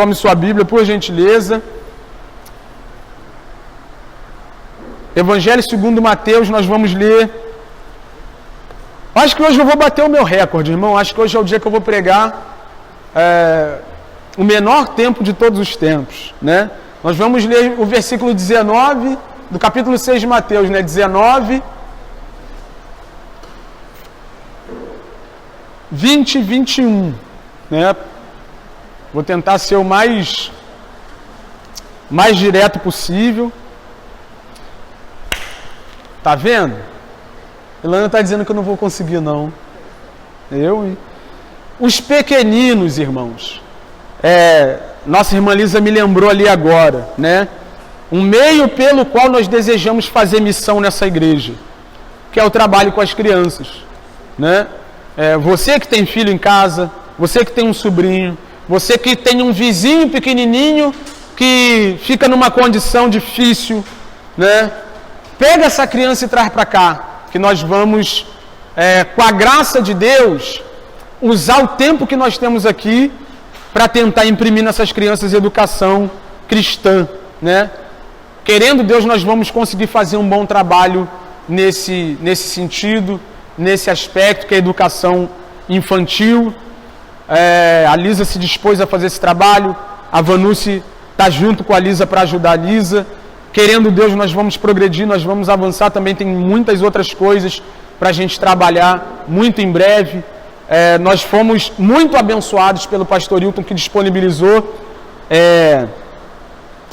Tome sua Bíblia, por gentileza. Evangelho segundo Mateus, nós vamos ler. Acho que hoje eu vou bater o meu recorde, irmão. Acho que hoje é o dia que eu vou pregar o menor tempo de todos os tempos, né? Nós vamos ler o versículo 19 do capítulo 6 de Mateus, né? 19, 20 e 21, né? Vou tentar ser o mais direto possível. Tá vendo? Ilana está dizendo que eu não vou conseguir, não. Hein? Os pequeninos, irmãos. Nossa irmã Lisa me lembrou ali agora, né? Um meio pelo qual nós desejamos fazer missão nessa igreja, que é o trabalho com as crianças, né? Você que tem filho em casa, você que tem um sobrinho, você que tem um vizinho pequenininho que fica numa condição difícil, né? Pega essa criança e traz para cá, que nós vamos, com a graça de Deus, usar o tempo que nós temos aqui para tentar imprimir nessas crianças educação cristã, né? Querendo Deus, nós vamos conseguir fazer um bom trabalho nesse sentido, nesse aspecto que é a educação infantil. A Lisa se dispôs a fazer esse trabalho, a Vanucci está junto com a Lisa para ajudar a Lisa. Querendo Deus, nós vamos progredir, nós vamos avançar. Também tem muitas outras coisas para a gente trabalhar muito em breve. Nós fomos muito abençoados pelo pastor Hilton, que disponibilizou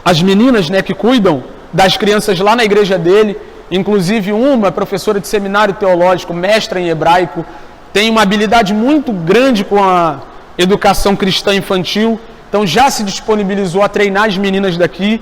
as meninas, né, que cuidam das crianças lá na igreja dele. Inclusive uma professora de seminário teológico, mestra em hebraico, tem uma habilidade muito grande com a educação cristã infantil. Então já se disponibilizou a treinar as meninas daqui.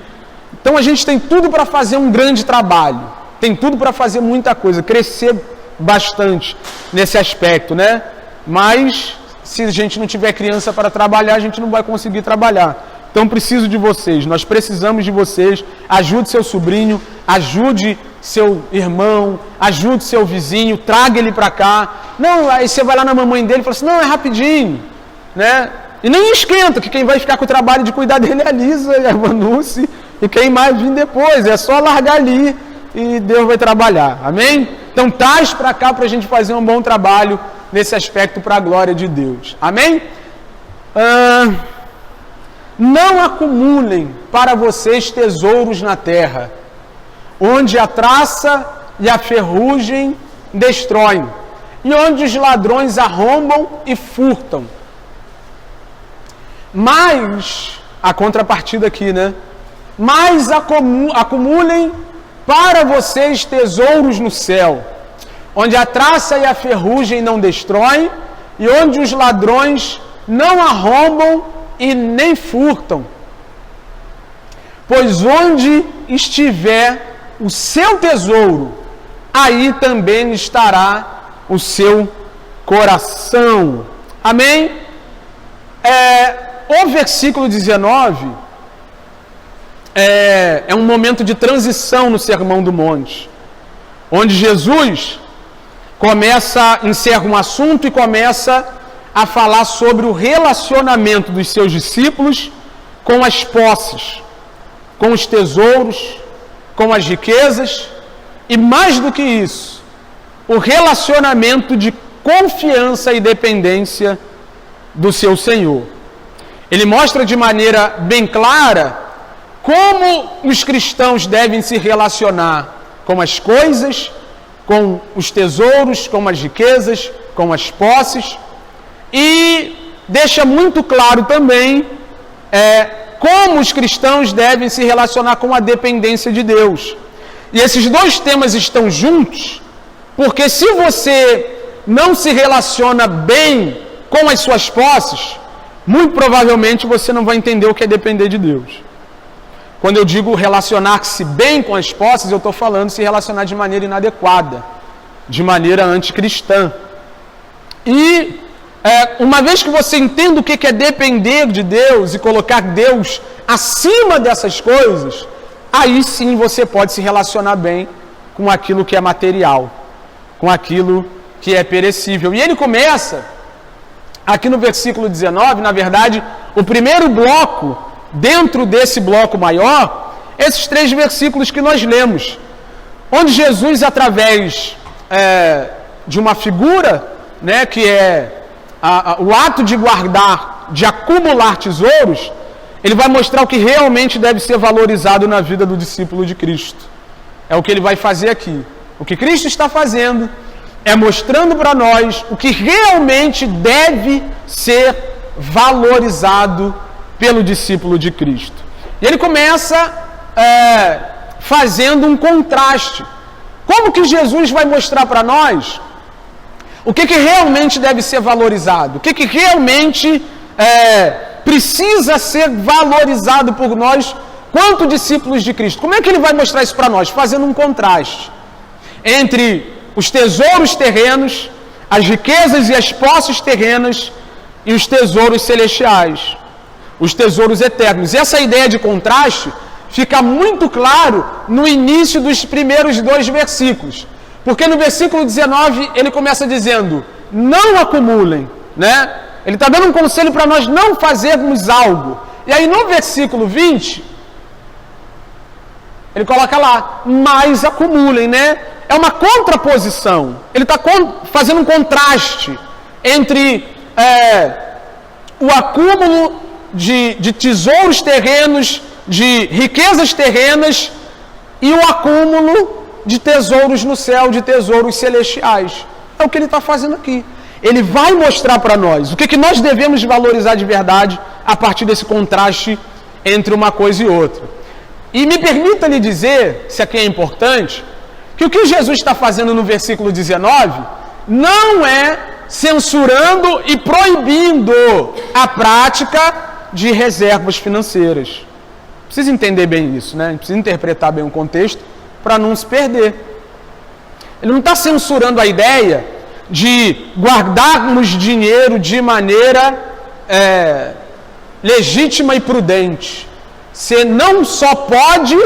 Então a gente tem tudo para fazer um grande trabalho, tem tudo para fazer muita coisa, crescer bastante nesse aspecto, né? Mas se a gente não tiver criança para trabalhar, a gente não vai conseguir trabalhar. Então preciso de vocês, nós precisamos de vocês. Ajude seu sobrinho, ajude seu irmão, ajude seu vizinho, traga ele para cá. Não, aí você vai lá na mamãe dele e fala assim, não, é rapidinho, né? E nem esquenta, que quem vai ficar com o trabalho de cuidar dele é a Lisa e a Vanucci, e quem mais vir depois. É só largar ali e Deus vai trabalhar. Amém? Então traz para cá para a gente fazer um bom trabalho nesse aspecto para a glória de Deus. Amém? Não acumulem para vocês tesouros na terra, onde a traça e a ferrugem destroem, e onde os ladrões arrombam e furtam. Mas, a contrapartida aqui, né? Mas acumulem para vocês tesouros no céu, onde a traça e a ferrugem não destroem, e onde os ladrões não arrombam e nem furtam. Pois onde estiver o seu tesouro, aí também estará o seu coração. Amém? O versículo 19 é um momento de transição no Sermão do Monte, onde Jesus encerra um assunto e começa a falar sobre o relacionamento dos seus discípulos com as posses, com os tesouros, com as riquezas, e mais do que isso, o relacionamento de confiança e dependência do seu Senhor. Ele mostra de maneira bem clara como os cristãos devem se relacionar com as coisas, com os tesouros, com as riquezas, com as posses, e deixa muito claro também como os cristãos devem se relacionar com a dependência de Deus. E esses dois temas estão juntos, porque se você não se relaciona bem com as suas posses, muito provavelmente você não vai entender o que é depender de Deus. Quando eu digo relacionar-se bem com as posses, eu estou falando se relacionar de maneira inadequada, de maneira anticristã. E uma vez que você entende o que é depender de Deus e colocar Deus acima dessas coisas, aí sim você pode se relacionar bem com aquilo que é material, com aquilo que é perecível. E ele começa, aqui no versículo 19, na verdade, o primeiro bloco, dentro desse bloco maior, esses 3 versículos que nós lemos, onde Jesus, através de uma figura, né, que é o ato de guardar, de acumular tesouros, ele vai mostrar o que realmente deve ser valorizado na vida do discípulo de Cristo. É o que ele vai fazer aqui. O que Cristo está fazendo é mostrando para nós o que realmente deve ser valorizado pelo discípulo de Cristo. E ele começa fazendo um contraste. Como que Jesus vai mostrar para nós o que realmente deve ser valorizado? O que realmente precisa ser valorizado por nós quanto discípulos de Cristo? Como é que ele vai mostrar isso para nós? Fazendo um contraste entre os tesouros terrenos, as riquezas e as posses terrenas e os tesouros celestiais, os tesouros eternos. E essa ideia de contraste fica muito claro no início dos primeiros 2 versículos. Porque no versículo 19 ele começa dizendo, não acumulem, né? Ele está dando um conselho para nós não fazermos algo. E aí no versículo 20, ele coloca lá, mas acumulem, né? É uma contraposição. Ele está fazendo um contraste entre o acúmulo de tesouros terrenos, de riquezas terrenas, e o acúmulo de tesouros no céu, de tesouros celestiais. É o que ele está fazendo aqui. Ele vai mostrar para nós o que nós devemos valorizar de verdade a partir desse contraste entre uma coisa e outra. E me permita lhe dizer, se aqui é importante, que o que Jesus está fazendo no versículo 19 não é censurando e proibindo a prática de reservas financeiras. Precisa entender bem isso, né? Precisa interpretar bem o contexto para não se perder. Ele não está censurando a ideia de guardarmos dinheiro de maneira legítima e prudente. Você não só pode,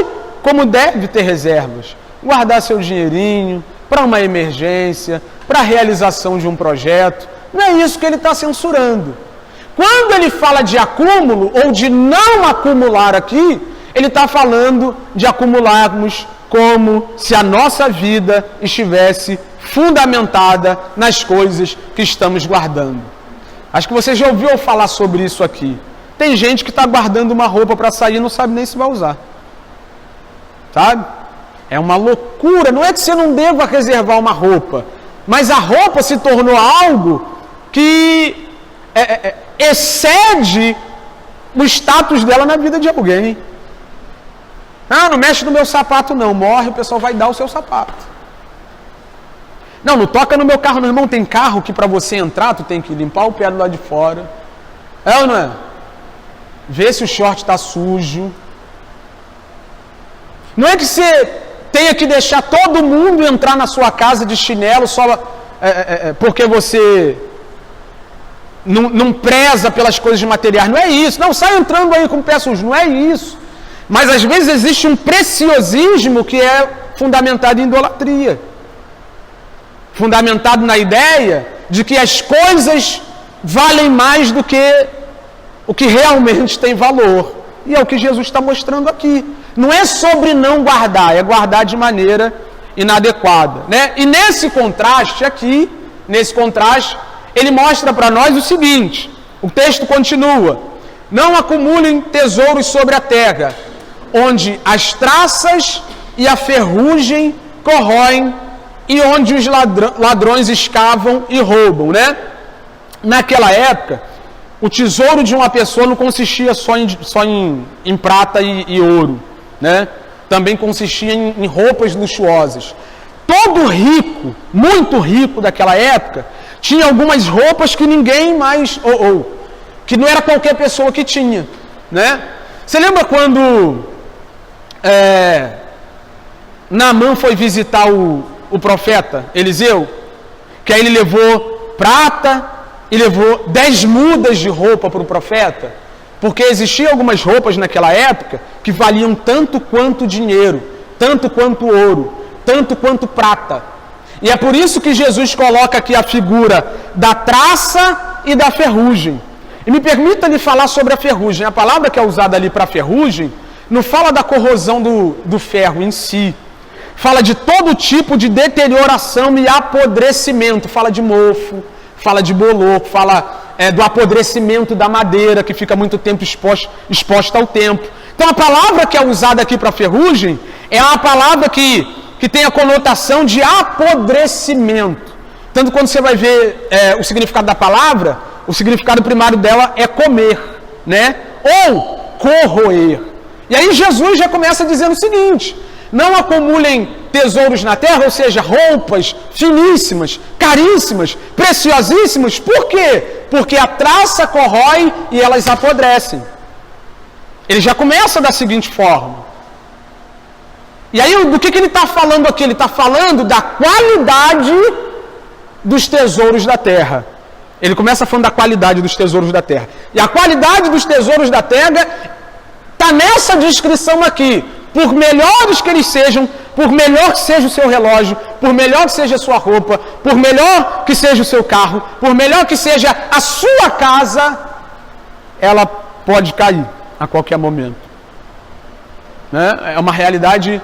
como deve ter reservas. Guardar seu dinheirinho para uma emergência, para a realização de um projeto. Não é isso que ele está censurando. Quando ele fala de acúmulo ou de não acumular aqui, ele está falando de acumularmos como se a nossa vida estivesse fundamentada nas coisas que estamos guardando. Acho que você já ouviu falar sobre isso aqui. Tem gente que está guardando uma roupa para sair e não sabe nem se vai usar. Sabe? É uma loucura. Não é que você não deva reservar uma roupa, mas a roupa se tornou algo que excede o status dela na vida de alguém. Não mexe no meu sapato não. Morre, o pessoal vai dar o seu sapato. Não toca no meu carro, não, irmão. Tem carro que para você entrar, tu tem que limpar o pé do lado de fora. É ou não é? Ver se o short está sujo. Não é que você tenha que deixar todo mundo entrar na sua casa de chinelo só porque você não preza pelas coisas materiais. Não é isso. Não, sai entrando aí com o pé sujo. Não é isso. Mas às vezes existe um preciosismo que é fundamentado em idolatria. Fundamentado na ideia de que as coisas valem mais do que o que realmente tem valor. E é o que Jesus está mostrando aqui. Não é sobre não guardar, é guardar de maneira inadequada, né? E nesse contraste aqui, ele mostra para nós o seguinte, o texto continua, não acumulem tesouros sobre a terra, onde as traças e a ferrugem corroem e onde os ladrões escavam e roubam, né? Naquela época, o tesouro de uma pessoa não consistia só em prata e ouro, né? Também consistia em roupas luxuosas. Todo rico, muito rico daquela época, tinha algumas roupas que ninguém mais, que não era qualquer pessoa que tinha, né? Você lembra quando Naamã foi visitar o profeta Eliseu? Que aí ele levou prata e levou 10 mudas de roupa para o profeta, porque existiam algumas roupas naquela época que valiam tanto quanto dinheiro, tanto quanto ouro, tanto quanto prata. E é por isso que Jesus coloca aqui a figura da traça e da ferrugem. E me permita lhe falar sobre a ferrugem. A palavra que é usada ali para ferrugem não fala da corrosão do ferro em si. Fala de todo tipo de deterioração e apodrecimento. Fala de mofo, fala de bolor, fala do apodrecimento da madeira, que fica muito tempo exposta ao tempo. Então a palavra que é usada aqui para ferrugem é uma palavra que tem a conotação de apodrecimento. Tanto quando você vai ver o significado da palavra, o significado primário dela é comer, né? Ou corroer. E aí Jesus já começa dizendo o seguinte: não acumulem tesouros na terra, ou seja, roupas finíssimas, caríssimas, preciosíssimas. Por quê? Porque a traça corrói e elas apodrecem. Ele já começa da seguinte forma. E aí, do que ele está falando aqui? Ele está falando da qualidade dos tesouros da terra. Ele começa falando da qualidade dos tesouros da terra. E a qualidade dos tesouros da terra está nessa descrição aqui. Por melhores que eles sejam, por melhor que seja o seu relógio, por melhor que seja a sua roupa, por melhor que seja o seu carro, por melhor que seja a sua casa, ela pode cair a qualquer momento. Né? É uma realidade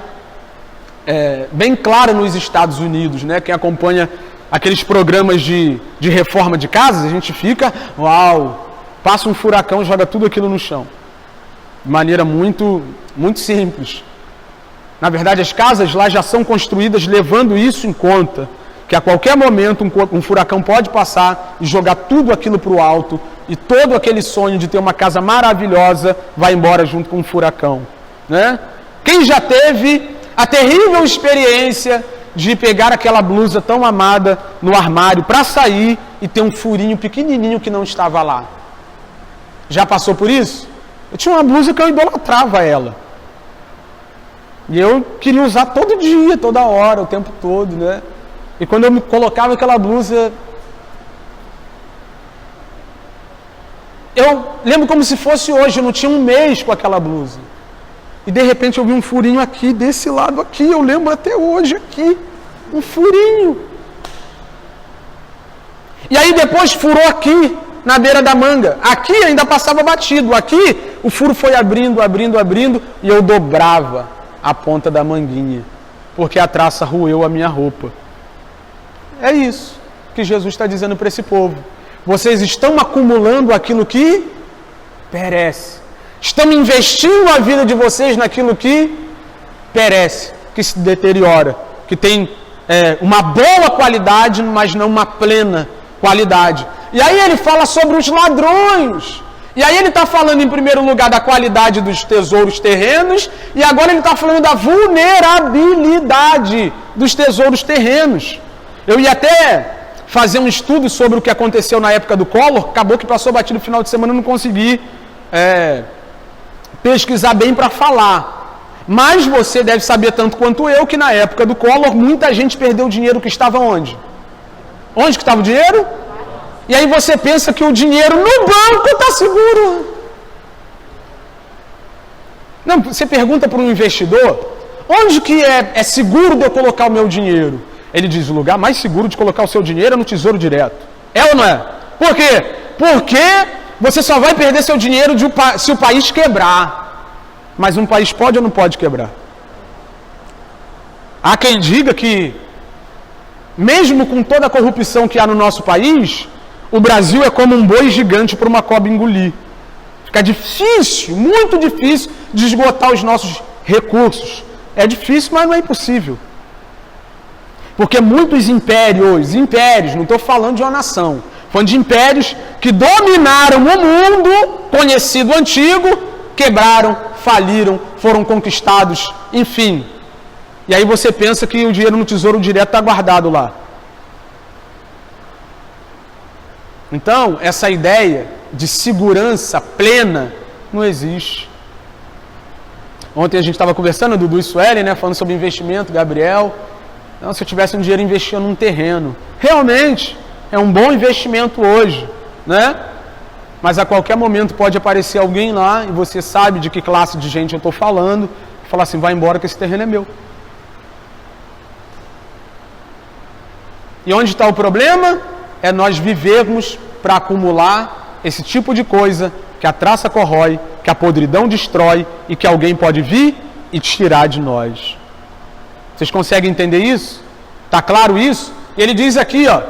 bem clara nos Estados Unidos, né? Quem acompanha aqueles programas de reforma de casas, a gente fica, uau, passa um furacão e joga tudo aquilo no chão. De maneira muito, muito simples. Na verdade, as casas lá já são construídas levando isso em conta, que a qualquer momento um furacão pode passar e jogar tudo aquilo para o alto, e todo aquele sonho de ter uma casa maravilhosa vai embora junto com um furacão. Né? Quem já teve a terrível experiência de pegar aquela blusa tão amada no armário para sair e ter um furinho pequenininho que não estava lá? Já passou por isso? Eu tinha uma blusa que eu idolatrava ela. E eu queria usar todo dia, toda hora, o tempo todo, né? E quando eu me colocava aquela blusa, eu lembro como se fosse hoje, eu não tinha um mês com aquela blusa. E de repente eu vi um furinho aqui, desse lado aqui, eu lembro até hoje aqui, um furinho. E aí depois furou aqui, na beira da manga. Aqui ainda passava batido, aqui o furo foi abrindo, abrindo, abrindo, e eu dobrava a ponta da manguinha, porque a traça roeu a minha roupa. É isso que Jesus está dizendo para esse povo. Vocês estão acumulando aquilo que perece. Estão investindo a vida de vocês naquilo que perece, que se deteriora, que tem uma boa qualidade, mas não uma plena qualidade. E aí ele fala sobre os ladrões. E aí ele está falando em primeiro lugar da qualidade dos tesouros terrenos, e agora ele está falando da vulnerabilidade dos tesouros terrenos. Eu ia até fazer um estudo sobre o que aconteceu na época do Collor, acabou que passou batido no final de semana, eu não consegui pesquisar bem para falar. Mas você deve saber tanto quanto eu que na época do Collor muita gente perdeu o dinheiro que estava onde? Onde que estava o dinheiro? E aí você pensa que o dinheiro no banco está seguro. Não, você pergunta para um investidor, onde que é seguro de eu colocar o meu dinheiro? Ele diz, o lugar mais seguro de colocar o seu dinheiro é no Tesouro Direto. É ou não é? Por quê? Porque você só vai perder seu dinheiro se o país quebrar. Mas um país pode ou não pode quebrar? Há quem diga que, mesmo com toda a corrupção que há no nosso país, o Brasil é como um boi gigante para uma cobra engolir. Fica difícil, muito difícil, de esgotar os nossos recursos. É difícil, mas não é impossível. Porque muitos impérios, não estou falando de uma nação, falando de impérios que dominaram o mundo conhecido antigo, quebraram, faliram, foram conquistados, enfim. E aí você pensa que o dinheiro no Tesouro Direto está guardado lá. Então, essa ideia de segurança plena não existe. Ontem a gente estava conversando, Dudu e Sueli, né, falando sobre investimento, Gabriel. Então, se eu tivesse um dinheiro investindo num terreno, realmente é um bom investimento hoje, né? Mas a qualquer momento pode aparecer alguém lá, e você sabe de que classe de gente eu estou falando, e falar assim, vai embora que esse terreno é meu. E onde está o problema? É nós vivermos para acumular esse tipo de coisa que a traça corrói, que a podridão destrói e que alguém pode vir e tirar de nós. Vocês conseguem entender isso? Está claro isso? Ele diz aqui, ó,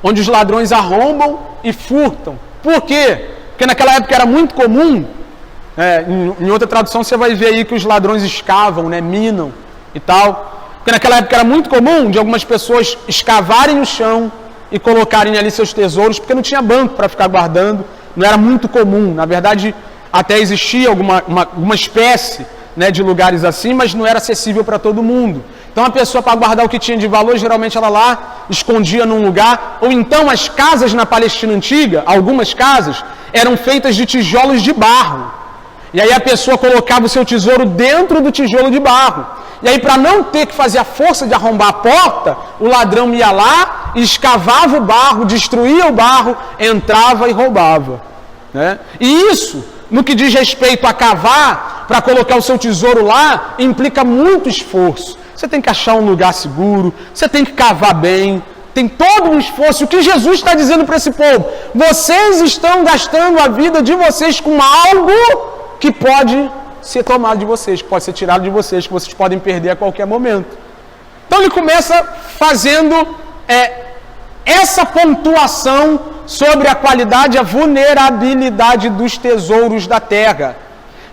onde os ladrões arrombam e furtam. Por quê? Porque naquela época era muito comum, em outra tradução você vai ver aí que os ladrões escavam, né, minam e tal. Porque naquela época era muito comum de algumas pessoas escavarem o chão e colocarem ali seus tesouros, porque não tinha banco para ficar guardando, não era muito comum. Na verdade, até existia alguma espécie, né, de lugares assim, mas não era acessível para todo mundo. Então a pessoa, para guardar o que tinha de valor, geralmente ela lá escondia num lugar, ou então as casas na Palestina Antiga, algumas casas, eram feitas de tijolos de barro. E aí a pessoa colocava o seu tesouro dentro do tijolo de barro. E aí, para não ter que fazer a força de arrombar a porta, o ladrão ia lá, escavava o barro, destruía o barro, entrava e roubava, né? E isso, no que diz respeito a cavar, para colocar o seu tesouro lá, implica muito esforço. Você tem que achar um lugar seguro, você tem que cavar bem, tem todo um esforço. O que Jesus está dizendo para esse povo? Vocês estão gastando a vida de vocês com algo que pode ser tomado de vocês, que pode ser tirado de vocês, que vocês podem perder a qualquer momento. Então ele começa fazendo essa pontuação sobre a qualidade e a vulnerabilidade dos tesouros da terra.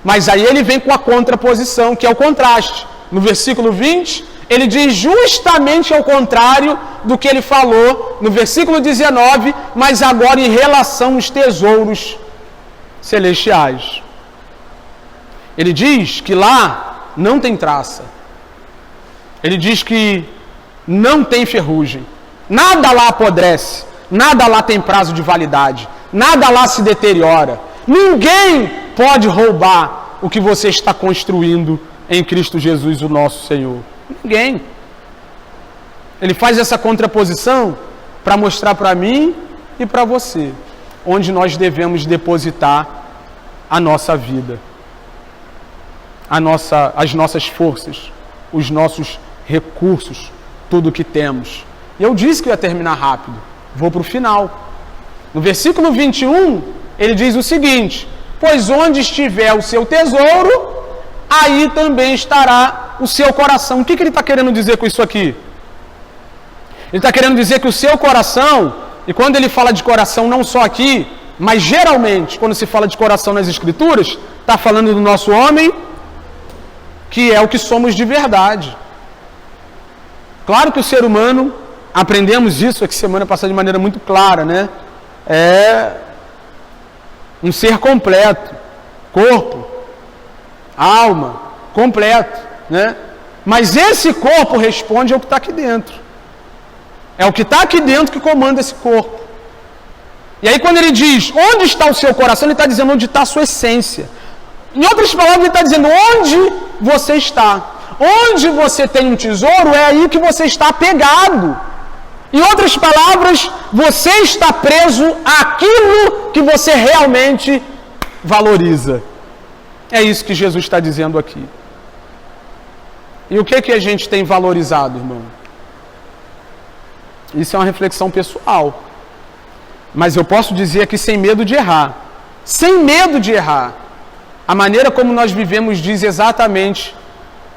Mas aí ele vem com a contraposição, que é o contraste. No versículo 20, ele diz justamente ao contrário do que ele falou no versículo 19, mas agora em relação aos tesouros celestiais. Ele diz que lá não tem traça. Ele diz que não tem ferrugem. Nada lá apodrece. Nada lá tem prazo de validade. Nada lá se deteriora. Ninguém pode roubar o que você está construindo em Cristo Jesus, o nosso Senhor. Ninguém. Ele faz essa contraposição para mostrar para mim e para você onde nós devemos depositar a nossa vida. As nossas forças, os nossos recursos, tudo o que temos. E eu disse que eu ia terminar rápido, vou para o final. No versículo 21, ele diz o seguinte: pois onde estiver o seu tesouro, aí também estará o seu coração. O que ele está querendo dizer com isso aqui? Ele está querendo dizer que o seu coração, e quando ele fala de coração, não só aqui, mas geralmente, quando se fala de coração nas Escrituras, está falando do nosso homem, que é o que somos de verdade. Claro que o ser humano, aprendemos isso aqui semana passada de maneira muito clara, né? É um ser completo, corpo, alma, completo, né? Mas esse corpo responde ao que está aqui dentro. É o que está aqui dentro que comanda esse corpo. E aí quando ele diz, onde está o seu coração, ele está dizendo onde está a sua essência. Em outras palavras, ele está dizendo onde você está. Onde você tem um tesouro, é aí que você está apegado. Em outras palavras, você está preso àquilo que você realmente valoriza. É isso que Jesus está dizendo aqui. E o que a gente tem valorizado, irmão? Isso é uma reflexão pessoal. Mas eu posso dizer aqui sem medo de errar. Sem medo de errar. A maneira como nós vivemos diz exatamente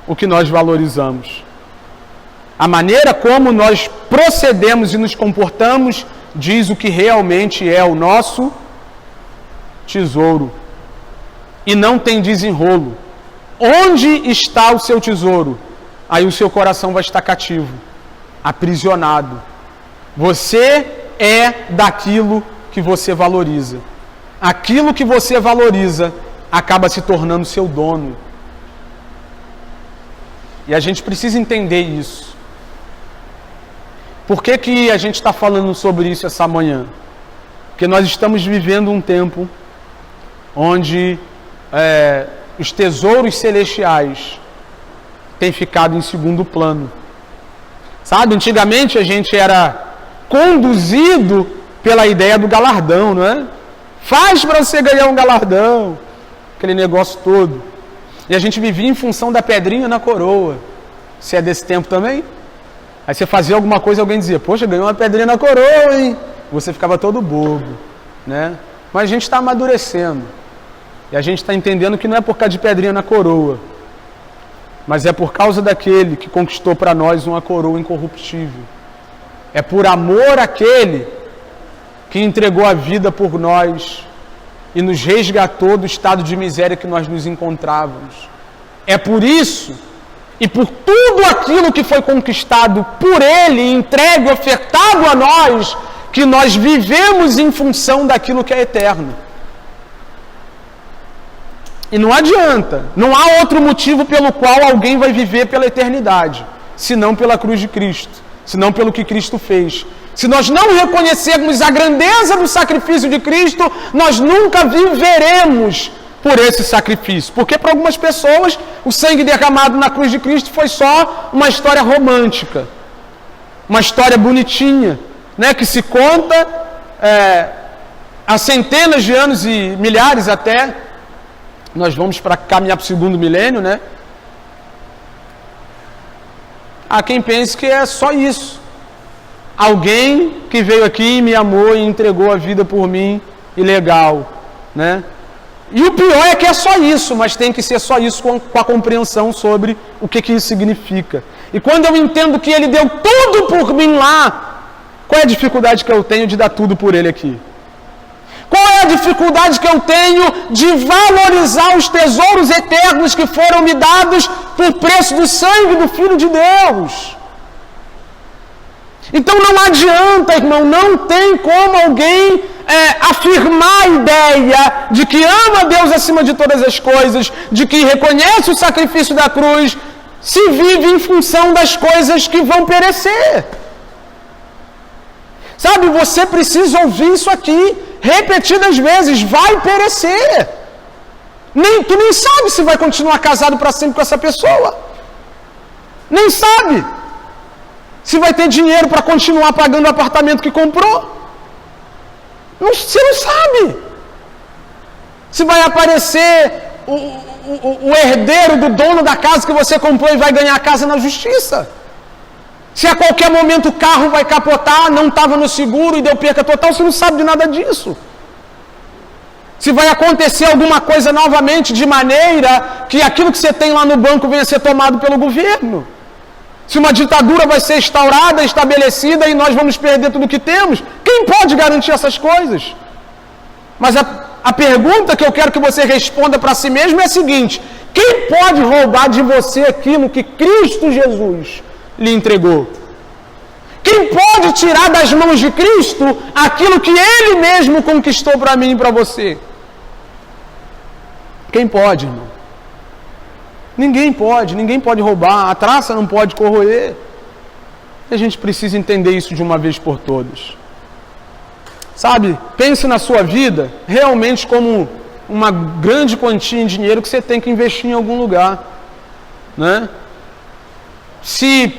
o que nós valorizamos. A maneira como nós procedemos e nos comportamos diz o que realmente é o nosso tesouro. E não tem desenrolo. Onde está o seu tesouro? Aí o seu coração vai estar cativo, aprisionado. Você é daquilo que você valoriza. Aquilo que você valoriza acaba se tornando seu dono. E a gente precisa entender isso. Por que a gente está falando sobre isso essa manhã? Porque nós estamos vivendo um tempo onde os tesouros celestiais têm ficado em segundo plano. Sabe, antigamente a gente era conduzido pela ideia do galardão, não é? Faz para você ganhar um galardão. Aquele negócio todo. E a gente vivia em função da pedrinha na coroa. Você é desse tempo também? Aí você fazia alguma coisa e alguém dizia, poxa, ganhou uma pedrinha na coroa, hein? Você ficava todo bobo. né? Mas a gente está amadurecendo. E a gente está entendendo que não é por causa de pedrinha na coroa, mas é por causa daquele que conquistou para nós uma coroa incorruptível. É por amor àquele que entregou a vida por nós e nos resgatou do estado de miséria que nós nos encontrávamos. É por isso e por tudo aquilo que foi conquistado por Ele, entregue, ofertado a nós, que nós vivemos em função daquilo que é eterno. E não adianta, não há outro motivo pelo qual alguém vai viver pela eternidade, senão pela cruz de Cristo, senão pelo que Cristo fez. Se nós não reconhecermos a grandeza do sacrifício de Cristo, nós nunca viveremos por esse sacrifício. Porque para algumas pessoas, o sangue derramado na cruz de Cristo foi só uma história romântica, uma história bonitinha, né, que se conta há centenas de anos e milhares até. Nós vamos para caminhar para o segundo milênio, né? Há quem pense que é só isso. Alguém que veio aqui e me amou e entregou a vida por mim, e legal, né? E o pior é que é só isso, mas tem que ser só isso com a compreensão sobre o que isso significa. E quando eu entendo que Ele deu tudo por mim lá, qual é a dificuldade que eu tenho de dar tudo por Ele aqui? Qual é a dificuldade que eu tenho de valorizar os tesouros eternos que foram me dados por preço do sangue do Filho de Deus? Então não adianta, irmão, não tem como alguém afirmar a ideia de que ama Deus acima de todas as coisas, de que reconhece o sacrifício da cruz, se vive em função das coisas que vão perecer. Sabe, você precisa ouvir isso aqui repetidas vezes, vai perecer. Tu nem sabe se vai continuar casado para sempre com essa pessoa. Nem sabe se vai ter dinheiro para continuar pagando o apartamento que comprou. Você não sabe se vai aparecer o herdeiro do dono da casa que você comprou e vai ganhar a casa na justiça. Se a qualquer momento o carro vai capotar, não estava no seguro e deu perca total, você não sabe de nada disso. Se vai acontecer alguma coisa novamente de maneira que aquilo que você tem lá no banco venha a ser tomado pelo governo. Se uma ditadura vai ser instaurada, estabelecida e nós vamos perder tudo o que temos, quem pode garantir essas coisas? Mas a pergunta que eu quero que você responda para si mesmo é a seguinte: quem pode roubar de você aquilo que Cristo Jesus lhe entregou? Quem pode tirar das mãos de Cristo aquilo que Ele mesmo conquistou para mim e para você? Quem pode, irmão? Ninguém pode roubar, a traça não pode corroer. E a gente precisa entender isso de uma vez por todas. Sabe, pense na sua vida realmente como uma grande quantia em dinheiro que você tem que investir em algum lugar, né? Se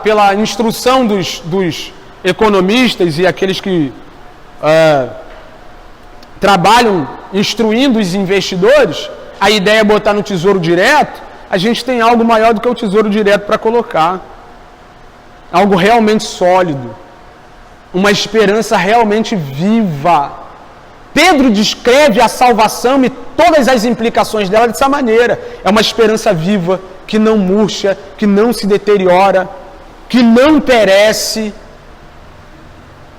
pela instrução dos economistas e aqueles que trabalham instruindo os investidores, a ideia é botar no tesouro direto, a gente tem algo maior do que o tesouro direto para colocar. Algo realmente sólido. Uma esperança realmente viva. Pedro descreve a salvação e todas as implicações dela dessa maneira. É uma esperança viva, que não murcha, que não se deteriora, que não perece.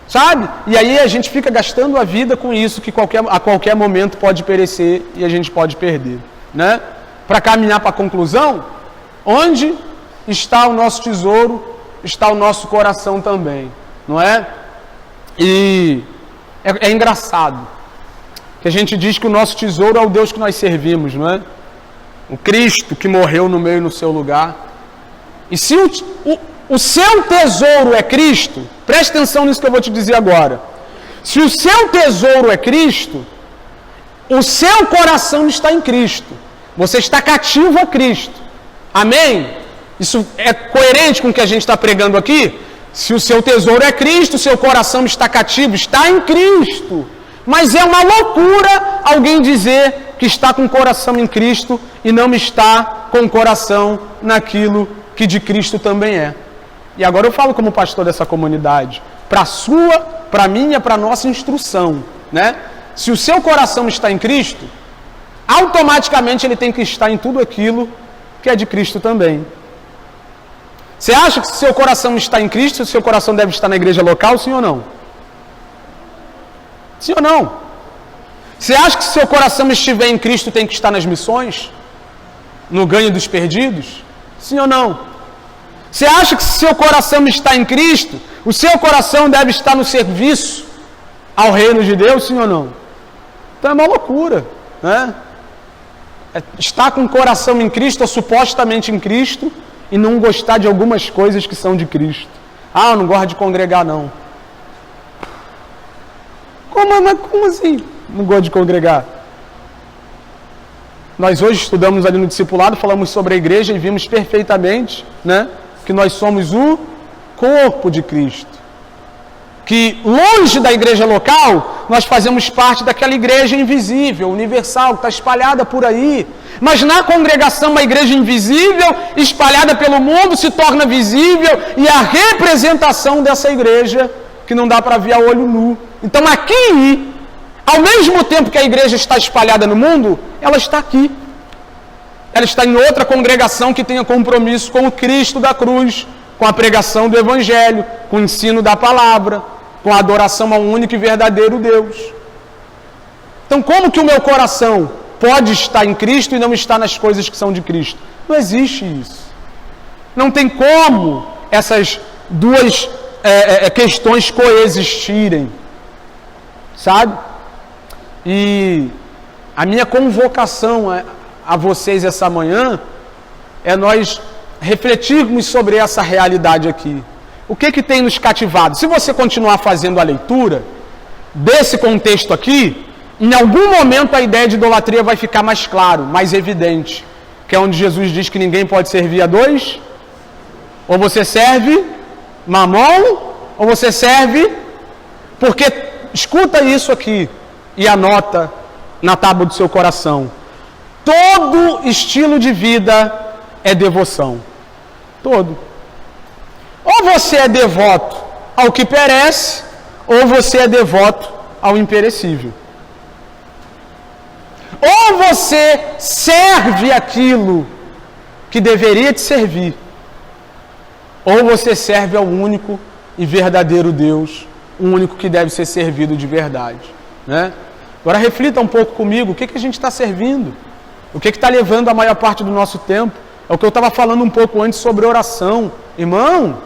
Sabe? E aí a gente fica gastando a vida com isso, que a qualquer momento pode perecer e a gente pode perder, né? Para caminhar para a conclusão, onde está o nosso tesouro, está o nosso coração também, não é? E é engraçado que a gente diz que o nosso tesouro é o Deus que nós servimos, não é? O Cristo que morreu no meu e no seu lugar. E se o seu tesouro é Cristo, preste atenção nisso que eu vou te dizer agora. Se o seu tesouro é Cristo, o seu coração está em Cristo. Você está cativo a Cristo. Amém? Isso é coerente com o que a gente está pregando aqui? Se o seu tesouro é Cristo, o seu coração está cativo, está em Cristo. Mas é uma loucura alguém dizer que está com o coração em Cristo e não está com o coração naquilo que de Cristo também é. E agora eu falo como pastor dessa comunidade, para a sua para mim é para nossa instrução, né? Se o seu coração está em Cristo, automaticamente ele tem que estar em tudo aquilo que é de Cristo também. Você acha que se seu coração está em Cristo, o seu coração deve estar na igreja local, sim ou não? Sim ou não? Você acha que se seu coração estiver em Cristo, tem que estar nas missões? No ganho dos perdidos? Sim ou não? Você acha que se seu coração está em Cristo, o seu coração deve estar no serviço ao reino de Deus, sim ou não? Então é uma loucura, né? Estar com o coração em Cristo, ou supostamente em Cristo, e não gostar de algumas coisas que são de Cristo. Ah, eu não gosto de congregar, não. Como assim? Não gosto de congregar? Nós hoje estudamos ali no discipulado, falamos sobre a igreja e vimos perfeitamente, né, que nós somos o corpo de Cristo. Que longe da igreja local, nós fazemos parte daquela igreja invisível, universal, que está espalhada por aí. Mas na congregação, uma igreja invisível, espalhada pelo mundo, se torna visível e a representação dessa igreja que não dá para ver a olho nu. Então aqui, ao mesmo tempo que a igreja está espalhada no mundo, ela está aqui. Ela está em outra congregação que tenha compromisso com o Cristo da cruz, com a pregação do Evangelho, com o ensino da palavra, com a adoração ao único e verdadeiro Deus. Então, como que o meu coração pode estar em Cristo e não estar nas coisas que são de Cristo? Não existe isso. Não tem como essas duas questões coexistirem, sabe? E a minha convocação a vocês essa manhã é nós refletirmos sobre essa realidade aqui. O que tem nos cativado? Se você continuar fazendo a leitura desse contexto aqui, em algum momento a ideia de idolatria vai ficar mais claro, mais evidente, que é onde Jesus diz que ninguém pode servir a dois. Ou você serve Mamon, ou você serve... Porque, escuta isso aqui e anota na tábua do seu coração. Todo estilo de vida é devoção. Todo. Ou você é devoto ao que perece, ou você é devoto ao imperecível. Ou você serve aquilo que deveria te servir, ou você serve ao único e verdadeiro Deus, o único que deve ser servido de verdade, né? Agora reflita um pouco comigo, o que a gente está servindo? O que está levando a maior parte do nosso tempo? É o que eu estava falando um pouco antes sobre oração. Irmão,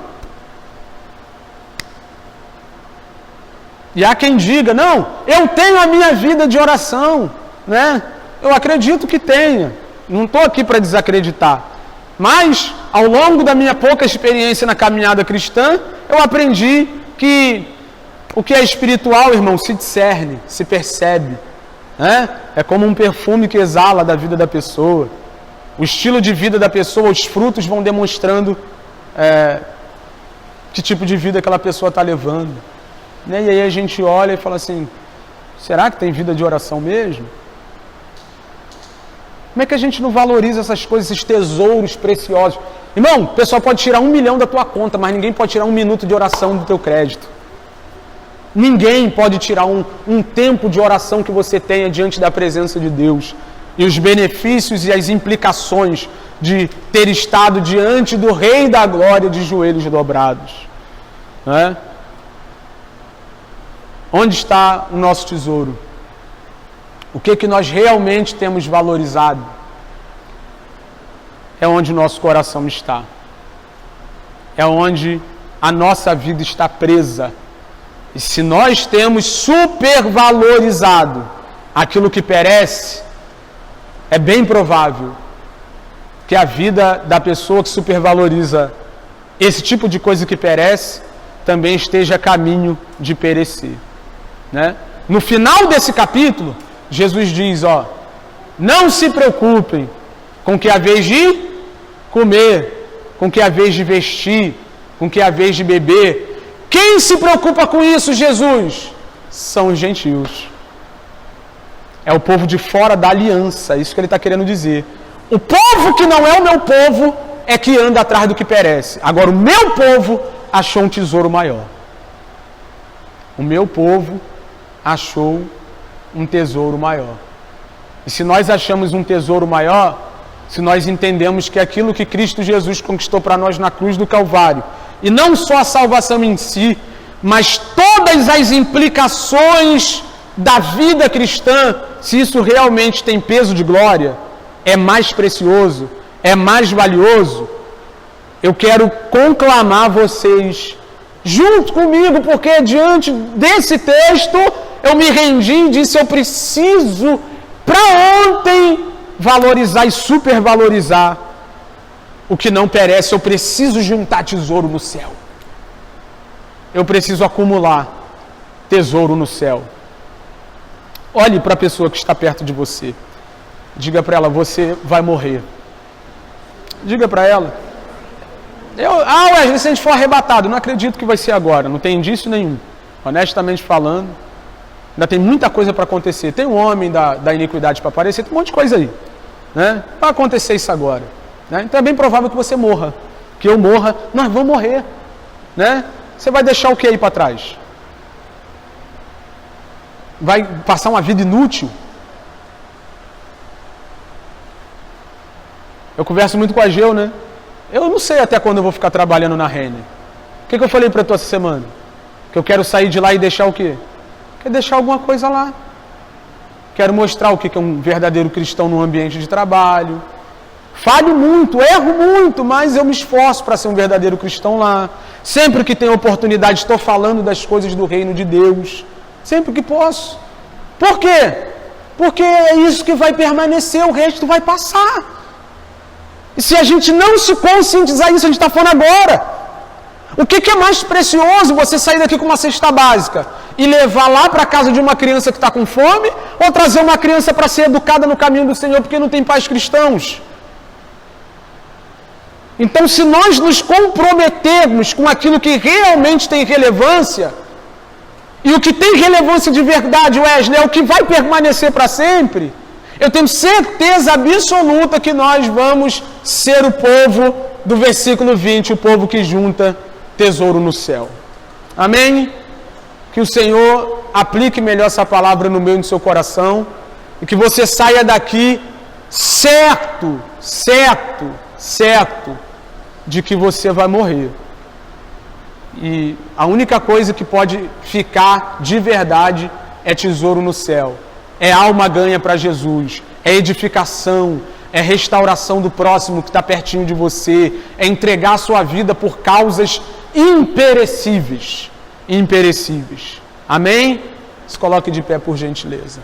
e há quem diga, não, eu tenho a minha vida de oração, né? Eu acredito que tenha, não estou aqui para desacreditar, mas ao longo da minha pouca experiência na caminhada cristã, eu aprendi que o que é espiritual, irmão, se discerne, se percebe, né? É como um perfume que exala da vida da pessoa, o estilo de vida da pessoa, os frutos vão demonstrando que tipo de vida aquela pessoa está levando. E aí a gente olha e fala assim, será que tem vida de oração mesmo? Como é que a gente não valoriza essas coisas, esses tesouros preciosos? Irmão, o pessoal pode tirar 1 milhão da tua conta, mas ninguém pode tirar 1 minuto de oração do teu crédito. Ninguém pode tirar um tempo de oração que você tenha diante da presença de Deus. E os benefícios e as implicações de ter estado diante do Rei da Glória de joelhos dobrados. Né? Onde está o nosso tesouro? O que nós realmente temos valorizado? É onde o nosso coração está. É onde a nossa vida está presa. E se nós temos supervalorizado aquilo que perece, é bem provável que a vida da pessoa que supervaloriza esse tipo de coisa que perece também esteja a caminho de perecer, né? No final desse capítulo, Jesus diz, não se preocupem com o que é a vez de comer, com o que é a vez de vestir, com o que é a vez de beber. Quem se preocupa com isso, Jesus? São os gentios. É o povo de fora da aliança, isso que ele está querendo dizer. O povo que não é o meu povo é que anda atrás do que perece. Agora, o meu povo achou um tesouro maior. o meu povo achou um tesouro maior. E se nós achamos um tesouro maior, se nós entendemos que aquilo que Cristo Jesus conquistou para nós na cruz do Calvário, e não só a salvação em si, mas todas as implicações da vida cristã, se isso realmente tem peso de glória, é mais precioso, é mais valioso, eu quero conclamar vocês junto comigo, porque diante desse texto eu me rendi e disse: eu preciso para ontem valorizar e supervalorizar o que não perece. Eu preciso juntar tesouro no céu. Eu preciso acumular tesouro no céu. Olhe para a pessoa que está perto de você. Diga para ela: você vai morrer. Diga para ela. Wesley, se a gente for arrebatado, não acredito que vai ser agora. Não tem indício nenhum. Honestamente falando, ainda tem muita coisa para acontecer. Tem um homem da iniquidade para aparecer, tem um monte de coisa aí. Né? Vai acontecer isso agora. Né? Então é bem provável que você morra. Que eu morra, nós vamos morrer. Né? Você vai deixar o que aí para trás? Vai passar uma vida inútil? Eu converso muito com a Geu, né? Eu não sei até quando eu vou ficar trabalhando na Renner. O que eu falei para tu essa semana? Que eu quero sair de lá e deixar o quê? Quero deixar alguma coisa lá. Quero mostrar o que é um verdadeiro cristão no ambiente de trabalho. Falho muito, erro muito, mas eu me esforço para ser um verdadeiro cristão lá. Sempre que tenho oportunidade, estou falando das coisas do reino de Deus. Sempre que posso. Por quê? Porque é isso que vai permanecer, o resto vai passar. E se a gente não se conscientizar isso, a gente está falando agora. O que é mais precioso, você sair daqui com uma cesta básica e levar lá para a casa de uma criança que está com fome, ou trazer uma criança para ser educada no caminho do Senhor porque não tem pais cristãos? Então, se nós nos comprometermos com aquilo que realmente tem relevância, e o que tem relevância de verdade, Wesley, é o que vai permanecer para sempre, eu tenho certeza absoluta que nós vamos ser o povo do versículo 20, o povo que junta tesouro no céu. Amém? Que o Senhor aplique melhor essa palavra no meu e no seu coração, e que você saia daqui certo de que você vai morrer. E a única coisa que pode ficar de verdade é tesouro no céu. É alma ganha para Jesus, é edificação, é restauração do próximo que está pertinho de você, é entregar a sua vida por causas imperecíveis. Amém? Se coloque de pé, por gentileza.